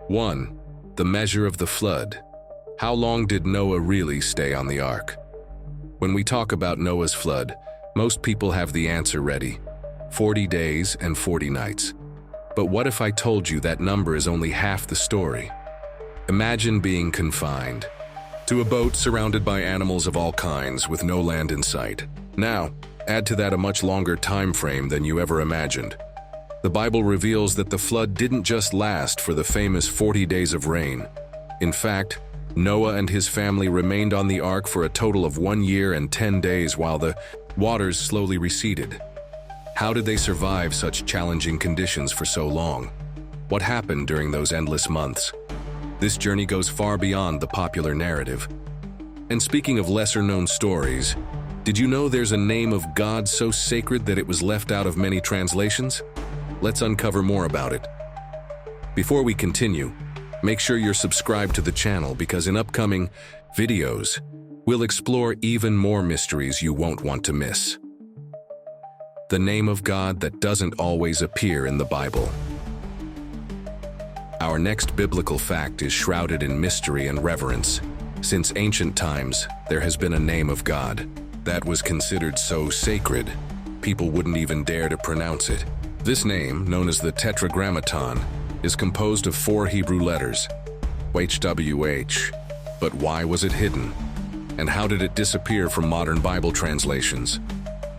1. The measure of the flood. How long did Noah really stay on the ark? When we talk about Noah's flood, most people have the answer ready: 40 days and 40 nights. But what if I told you that number is only half the story? Imagine being confined to a boat surrounded by animals of all kinds with no land in sight. Now, add to that a much longer time frame than you ever imagined. The Bible reveals that the flood didn't just last for the famous 40 days of rain. In fact, Noah and his family remained on the ark for a total of 1 year and 10 days while the waters slowly receded. How did they survive such challenging conditions for so long? What happened during those endless months? This journey goes far beyond the popular narrative. And speaking of lesser-known stories, did you know there's a name of God so sacred that it was left out of many translations? Let's uncover more about it. Before we continue, make sure you're subscribed to the channel because in upcoming videos, we'll explore even more mysteries you won't want to miss. The name of God that doesn't always appear in the Bible. Our next biblical fact is shrouded in mystery and reverence. Since ancient times, there has been a name of God that was considered so sacred, people wouldn't even dare to pronounce it. This name, known as the Tetragrammaton, is composed of 4 Hebrew letters, HWH. But why was it hidden? And how did it disappear from modern Bible translations?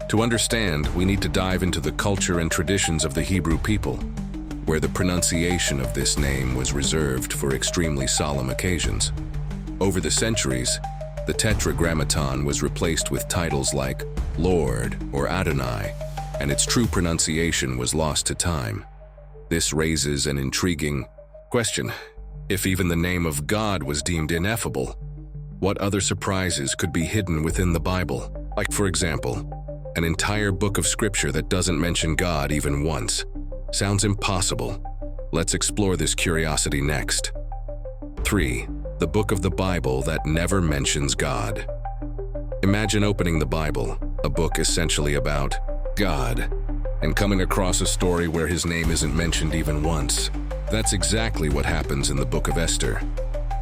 To understand, we need to dive into the culture and traditions of the Hebrew people, where the pronunciation of this name was reserved for extremely solemn occasions. Over the centuries, the Tetragrammaton was replaced with titles like Lord or Adonai, and its true pronunciation was lost to time. This raises an intriguing question. If even the name of God was deemed ineffable, what other surprises could be hidden within the Bible? Like, for example, an entire book of scripture that doesn't mention God even once. Sounds impossible. Let's explore this curiosity next. 3. The book of the Bible that never mentions God. Imagine opening the Bible, a book essentially about God, and coming across a story where his name isn't mentioned even once. That's exactly what happens in the book of Esther.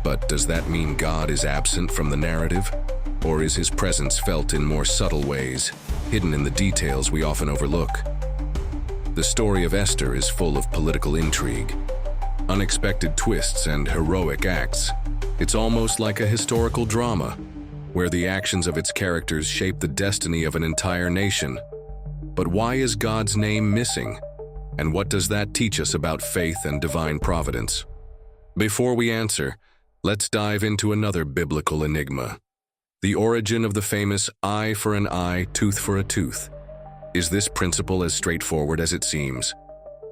But does that mean God is absent from the narrative? Or is his presence felt in more subtle ways, hidden in the details we often overlook? The story of Esther is full of political intrigue, unexpected twists, and heroic acts. It's almost like a historical drama, where the actions of its characters shape the destiny of an entire nation. But why is God's name missing? And what does that teach us about faith and divine providence? Before we answer, let's dive into another biblical enigma. The origin of the famous eye for an eye, tooth for a tooth. Is this principle as straightforward as it seems?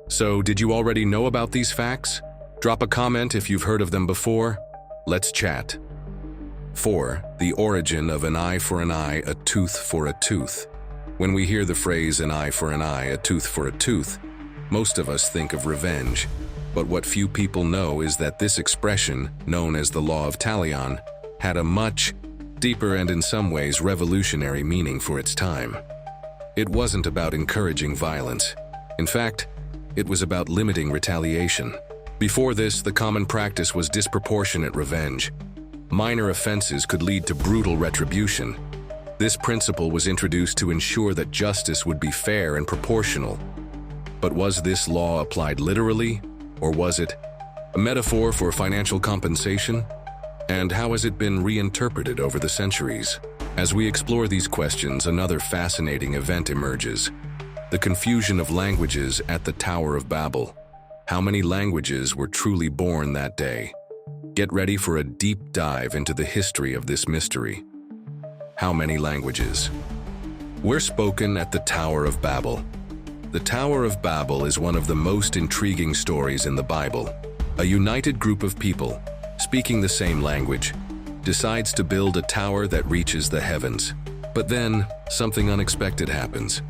So, did you already know about these facts? Drop a comment if you've heard of them before. Let's chat. 4. The origin of an eye for an eye, a tooth for a tooth. When we hear the phrase an eye for an eye, a tooth for a tooth, most of us think of revenge. But what few people know is that this expression, known as the Law of Retaliation, had a much deeper and in some ways revolutionary meaning for its time. It wasn't about encouraging violence. In fact, it was about limiting retaliation. Before this, the common practice was disproportionate revenge. Minor offenses could lead to brutal retribution. This principle was introduced to ensure that justice would be fair and proportional. But was this law applied literally, or was it a metaphor for financial compensation? And how has it been reinterpreted over the centuries? As we explore these questions, another fascinating event emerges: the confusion of languages at the Tower of Babel. How many languages were truly born that day? Get ready for a deep dive into the history of this mystery. How many languages were spoken at the Tower of Babel? The Tower of Babel is one of the most intriguing stories in the Bible. A united group of people, speaking the same language, decides to build a tower that reaches the heavens. But then, something unexpected happens.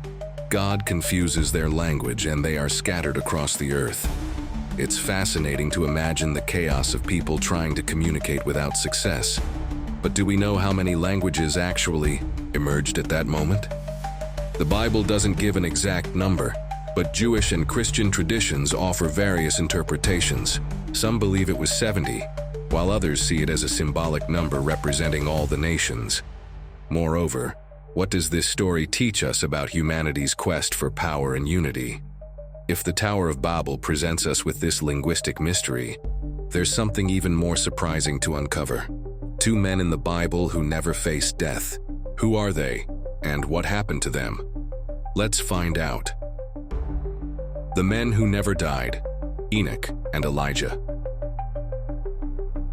God confuses their language and they are scattered across the earth. It's fascinating to imagine the chaos of people trying to communicate without success. But do we know how many languages actually emerged at that moment? The Bible doesn't give an exact number, but Jewish and Christian traditions offer various interpretations. Some believe it was 70, while others see it as a symbolic number representing all the nations. Moreover, what does this story teach us about humanity's quest for power and unity? If the Tower of Babel presents us with this linguistic mystery, there's something even more surprising to uncover. Two men in the Bible who never faced death. Who are they, and what happened to them? Let's find out. The men who never died, Enoch and Elijah.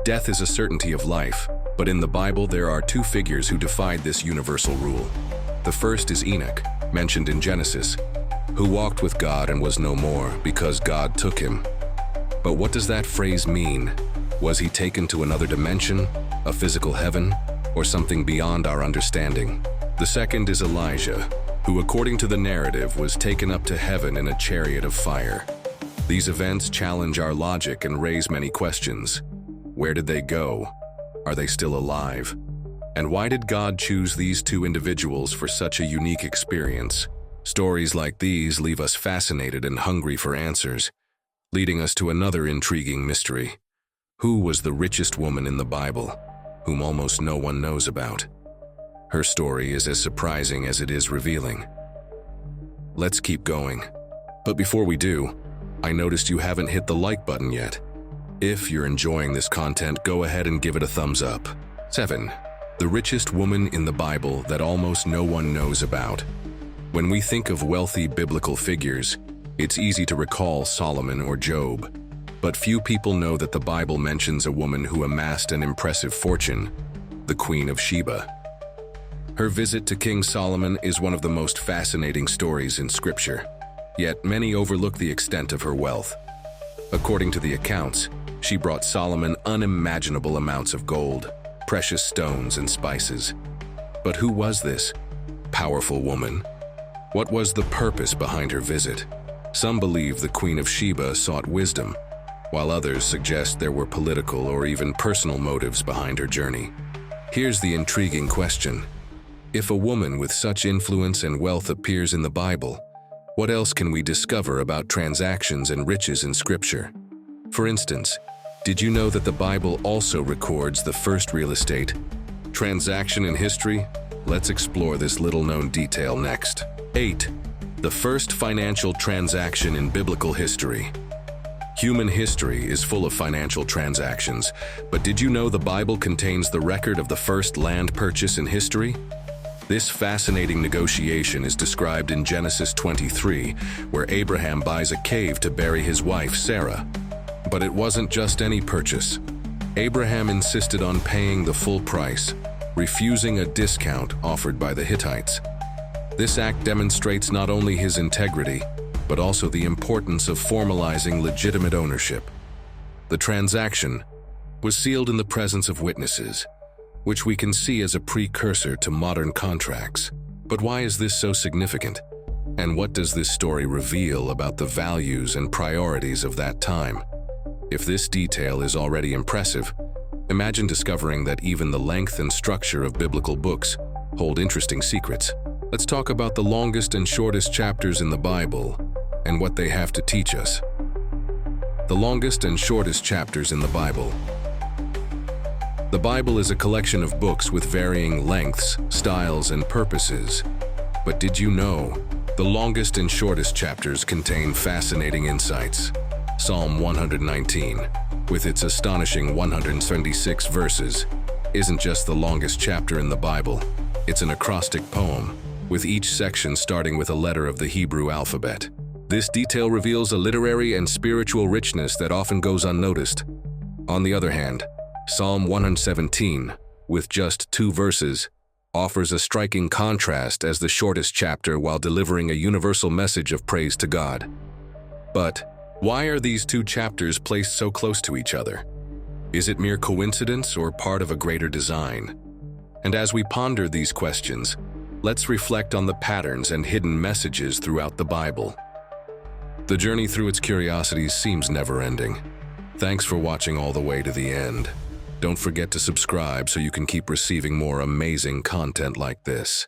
Death is a certainty of life, but in the Bible there are two figures who defied this universal rule. The first is Enoch, mentioned in Genesis, who walked with God and was no more because God took him. But what does that phrase mean? Was he taken to another dimension, a physical heaven, or something beyond our understanding? The second is Elijah, who according to the narrative was taken up to heaven in a chariot of fire. These events challenge our logic and raise many questions. Where did they go? Are they still alive? And why did God choose these two individuals for such a unique experience? Stories like these leave us fascinated and hungry for answers, leading us to another intriguing mystery. Who was the richest woman in the Bible, whom almost no one knows about? Her story is as surprising as it is revealing. Let's keep going. But before we do, I noticed you haven't hit the like button yet. If you're enjoying this content, go ahead and give it a thumbs up. 7. The richest woman in the Bible that almost no one knows about. When we think of wealthy biblical figures, it's easy to recall Solomon or Job. But few people know that the Bible mentions a woman who amassed an impressive fortune, the Queen of Sheba. Her visit to King Solomon is one of the most fascinating stories in Scripture, yet many overlook the extent of her wealth. According to the accounts, she brought Solomon unimaginable amounts of gold, precious stones, and spices. But who was this powerful woman? What was the purpose behind her visit? Some believe the Queen of Sheba sought wisdom, while others suggest there were political or even personal motives behind her journey. Here's the intriguing question. If a woman with such influence and wealth appears in the Bible, what else can we discover about transactions and riches in Scripture? For instance, did you know that the Bible also records the first real estate transaction in history? Let's explore this little-known detail next. 8. The first financial transaction in biblical history. Human history is full of financial transactions, but did you know the Bible contains the record of the first land purchase in history? This fascinating negotiation is described in Genesis 23, where Abraham buys a cave to bury his wife, Sarah. But it wasn't just any purchase. Abraham insisted on paying the full price, refusing a discount offered by the Hittites. This act demonstrates not only his integrity, but also the importance of formalizing legitimate ownership. The transaction was sealed in the presence of witnesses, which we can see as a precursor to modern contracts. But why is this so significant? And what does this story reveal about the values and priorities of that time? If this detail is already impressive, imagine discovering that even the length and structure of biblical books hold interesting secrets. Let's talk about the longest and shortest chapters in the Bible and what they have to teach us. The longest and shortest chapters in the Bible. The Bible is a collection of books with varying lengths, styles, and purposes. But did you know the longest and shortest chapters contain fascinating insights? Psalm 119, with its astonishing 176 verses, isn't just the longest chapter in the Bible. It's an acrostic poem, with each section starting with a letter of the Hebrew alphabet. This detail reveals a literary and spiritual richness that often goes unnoticed. On the other hand, Psalm 117, with just 2 verses, offers a striking contrast as the shortest chapter while delivering a universal message of praise to God. But why are these 2 chapters placed so close to each other? Is it mere coincidence or part of a greater design? And as we ponder these questions, let's reflect on the patterns and hidden messages throughout the Bible. The journey through its curiosities seems never-ending. Thanks for watching all the way to the end. Don't forget to subscribe so you can keep receiving more amazing content like this.